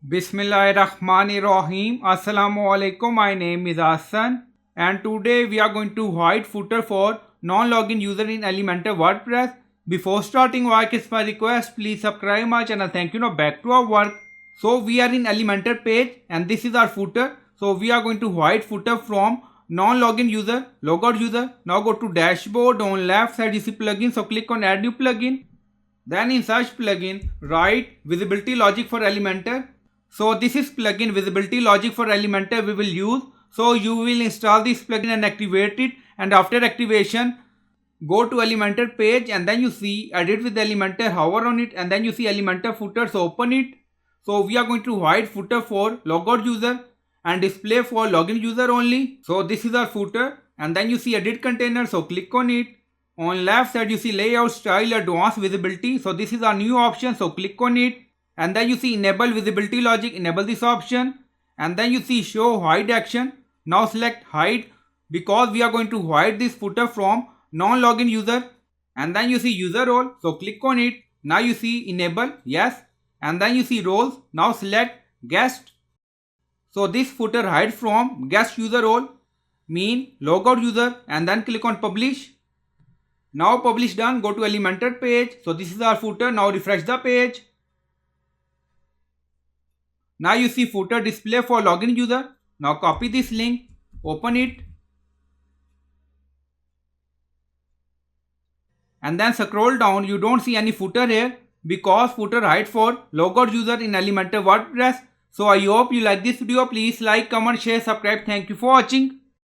Bismillahirrahmanirrahim. Assalamu alaikum. My name is Hassan and today we are going to hide footer for non-login user in Elementor WordPress. Before starting, like is my request, please subscribe my channel. Thank you. Now back to our work. So we are in Elementor page and this is our footer. So we are going to hide footer from non-login user, logout user. Now go to dashboard. On left side you see plugin. So click on add new plugin. Then in search plugin, write visibility logic for Elementor. So this is plugin visibility logic for Elementor we will use. So you will install this plugin and activate it, and after activation go to Elementor page and then you see edit with Elementor, hover on it and then you see Elementor footer, so open it. So we are going to hide footer for logout user and display for login user only. So this is our footer and then you see edit container, so click on it. On left side you see layout style advanced visibility, so this is our new option, so click on it. And then you see enable visibility logic, enable this option. And then you see show hide action. Now select hide because we are going to hide this footer from non-login user. And then you see user role, so click on it. Now you see enable, yes. And then you see roles, now select guest. So this footer hide from guest user role, mean logout user, and then click on publish. Now publish done, go to Elementor page. So this is our footer, now refresh the page. Now you see footer display for login user. Now copy this link, open it. And then scroll down, you don't see any footer here because footer hide for logout user in Elementor WordPress. So I hope you like this video. Please like, comment, share, subscribe. Thank you for watching.